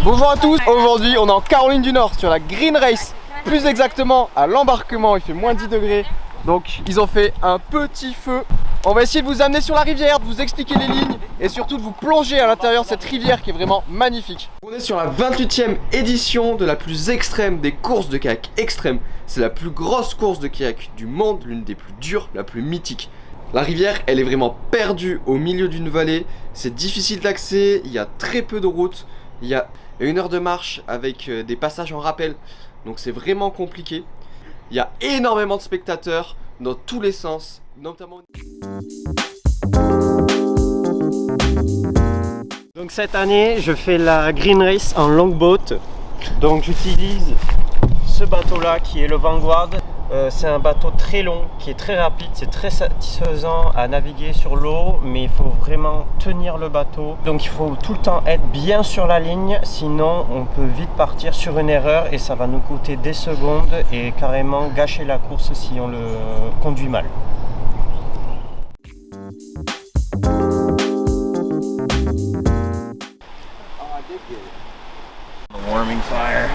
Bonjour à tous, aujourd'hui on est en Caroline du Nord sur la Green Race. Plus exactement à l'embarquement, il fait moins 10 degrés. Donc ils ont fait un petit feu. On va essayer de vous amener sur la rivière, de vous expliquer les lignes et surtout de vous plonger à l'intérieur de cette rivière qui est vraiment magnifique. On est sur la 28e édition de la plus extrême des courses de kayak extrême. C'est la plus grosse course de kayak du monde, l'une des plus dures, la plus mythique. La rivière, elle est vraiment perdue au milieu d'une vallée. C'est difficile d'accès, il y a très peu de routes. Il y a 1 heure de marche avec des passages en rappel. Donc c'est vraiment compliqué. Il y a énormément de spectateurs dans tous les sens, notamment... Donc cette année, je fais la Green Race en longboat. Donc j'utilise ce bateau-là qui est le Vanguard. C'est un bateau très long, qui est très rapide, c'est très satisfaisant à naviguer sur l'eau, mais il faut vraiment tenir le bateau. Donc il faut tout le temps être bien sur la ligne, sinon on peut vite partir sur une erreur et ça va nous coûter des secondes et carrément gâcher la course si on le conduit mal. Warming fire.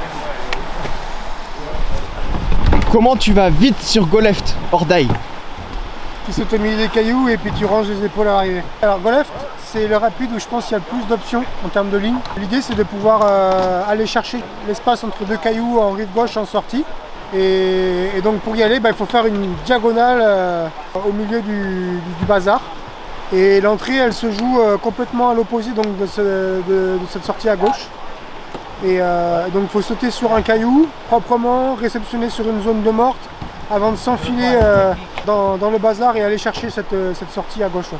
Comment tu vas vite sur Go Left, Ordaï? Tu sautes au milieu des cailloux et puis tu ranges les épaules à l'arrivée. Alors Go Left, c'est le rapide où je pense qu'il y a le plus d'options en termes de ligne. L'idée c'est de pouvoir aller chercher l'espace entre deux cailloux en rive gauche en sortie. Et donc pour y aller, il faut faire une diagonale au milieu du bazar. Et l'entrée elle se joue complètement à l'opposé de cette sortie à gauche. Et donc il faut sauter sur un caillou proprement, réceptionner sur une zone de morte avant de s'enfiler dans le bazar et aller chercher cette sortie à gauche.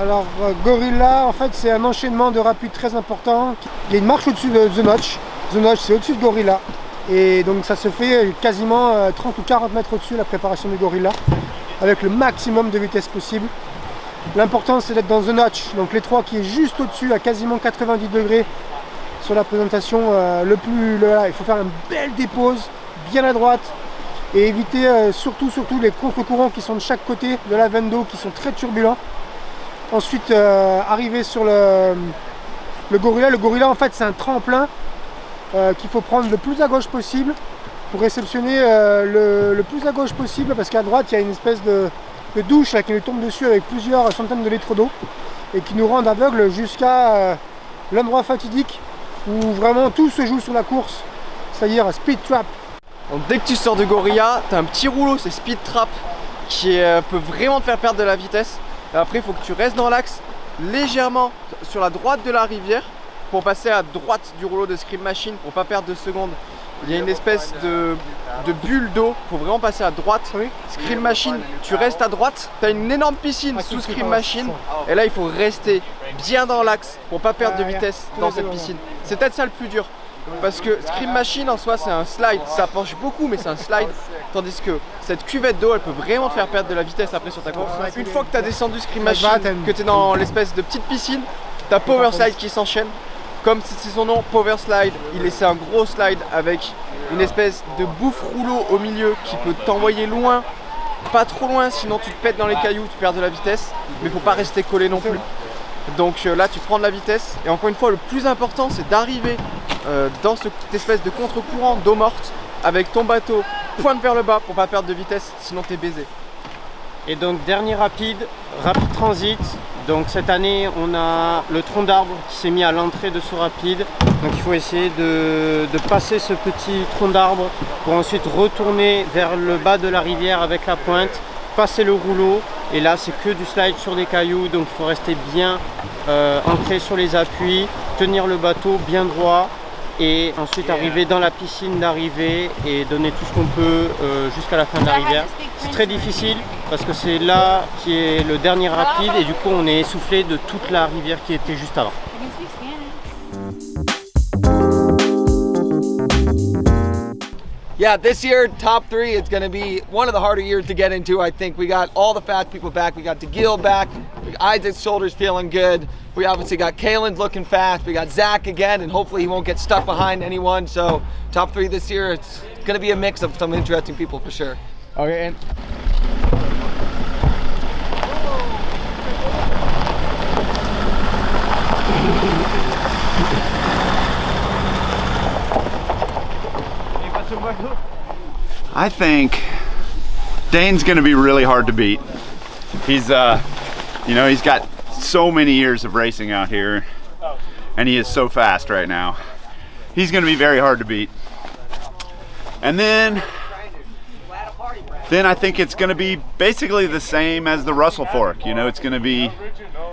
Alors Gorilla en fait c'est un enchaînement de rapides très important. Il y a une marche au-dessus de The Notch. The Notch c'est au-dessus de Gorilla. Et donc ça se fait quasiment 30 ou 40 mètres au-dessus la préparation du Gorilla avec le maximum de vitesse possible. L'important c'est d'être dans The Notch, donc l'étroit qui est juste au-dessus à quasiment 90 degrés. Sur la présentation, il faut faire une belle dépose, bien à droite et éviter surtout les contre-courants qui sont de chaque côté de la veine d'eau qui sont très turbulents. Ensuite, arriver sur le Gorilla. Le Gorilla en fait c'est un tremplin qu'il faut prendre le plus à gauche possible pour réceptionner le plus à gauche possible parce qu'à droite il y a une espèce de douche là, qui nous tombe dessus avec plusieurs centaines de litres d'eau et qui nous rend aveugles jusqu'à l'endroit fatidique où vraiment tout se joue sur la course, c'est-à-dire speed trap. Donc dès que tu sors de Gorilla, tu as un petit rouleau, c'est speed trap, qui peut vraiment te faire perdre de la vitesse. Et après, il faut que tu restes dans l'axe, légèrement sur la droite de la rivière, pour passer à droite du rouleau de Scream Machine, pour pas perdre de secondes. Il y a une espèce de bulle d'eau, il faut vraiment passer à droite. Oui. Scream Machine, tu restes à droite, tu as une énorme piscine sous Scream Machine, et là il faut rester bien dans l'axe pour pas perdre de vitesse dans cette piscine. C'est peut-être ça le plus dur, parce que Scream Machine en soi c'est un slide, ça penche beaucoup mais c'est un slide, tandis que cette cuvette d'eau elle peut vraiment te faire perdre de la vitesse après sur ta course. Une fois que tu as descendu Scream Machine, que tu es dans l'espèce de petite piscine, tu as Power Slide qui s'enchaîne. Comme c'est son nom, Power Slide, c'est un gros slide avec une espèce de bouffe rouleau au milieu qui peut t'envoyer loin, pas trop loin, sinon tu te pètes dans les cailloux, tu perds de la vitesse, mais faut pas rester collé non plus. Donc là tu prends de la vitesse et encore une fois le plus important c'est d'arriver dans cette espèce de contre-courant d'eau morte avec ton bateau pointe vers le bas pour pas perdre de vitesse, sinon t'es baisé. Et donc dernier rapide transit. Donc cette année on a le tronc d'arbre qui s'est mis à l'entrée de ce rapide. Donc il faut essayer de passer ce petit tronc d'arbre pour ensuite retourner vers le bas de la rivière avec la pointe, passer le rouleau et là c'est que du slide sur des cailloux, donc il faut rester bien ancré sur les appuis, tenir le bateau bien droit et ensuite arriver dans la piscine d'arrivée et donner tout ce qu'on peut jusqu'à la fin de la rivière. C'est très difficile parce que c'est là qui est le dernier rapide et du coup on est essoufflé de toute la rivière qui était juste avant. Yeah, this year, top 3, it's going to be one of the harder years to get into, I think. We got all the fast people back. We got DeGille back. Isaac's shoulders feeling good. We obviously got Kalen's looking fast. We got Zach again, and hopefully he won't get stuck behind anyone. So top 3 this year, it's going to be a mix of some interesting people for sure. Okay, and I think Dane's going to be really hard to beat. He's, you know, he's got so many years of racing out here, and he is so fast right now. He's going to be very hard to beat. And then I think it's going to be basically the same as the Russell Fork. You know, it's going to be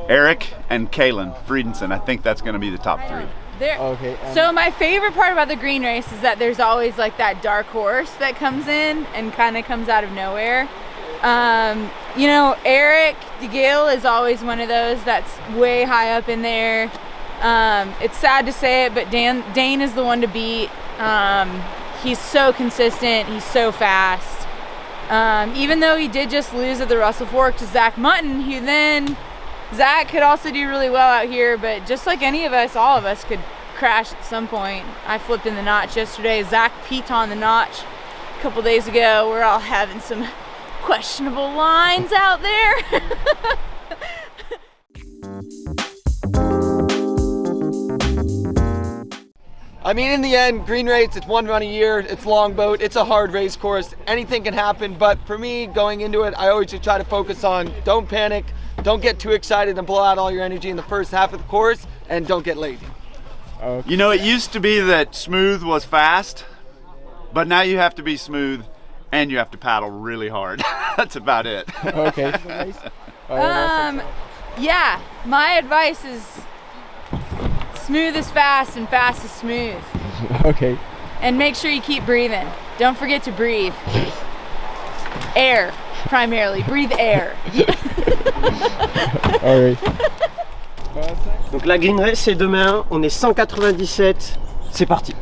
Eric and Kalen Friedensen. I think that's going to be the top three. Okay. So my favorite part about the green race is that there's always like that dark horse that comes in and kind of comes out of nowhere. You know, Eric DeGale is always one of those that's way high up in there. It's sad to say it, but Dane is the one to beat. He's so consistent. He's so fast. Even though he did just lose at the Russell Fork to Zach Mutton, Zach could also do really well out here, but just like any of us, all of us could crash at some point. I flipped in the notch yesterday. Zach peaked on the notch a couple days ago. We're all having some questionable lines out there. I mean, in the end, green race, it's one run a year, it's Longboat, it's a hard race course, anything can happen, but for me, going into it, I always just try to focus on don't panic, don't get too excited and blow out all your energy in the first half of the course, and don't get lazy. You know, it used to be that smooth was fast, but now you have to be smooth and you have to paddle really hard. That's about it. Okay. Yeah, my advice is smooth is fast and fast is smooth. Okay. And make sure you keep breathing. Don't forget to breathe. Air, primarily. Breathe air. All right. Donc la green race c'est demain, on est 197, c'est parti.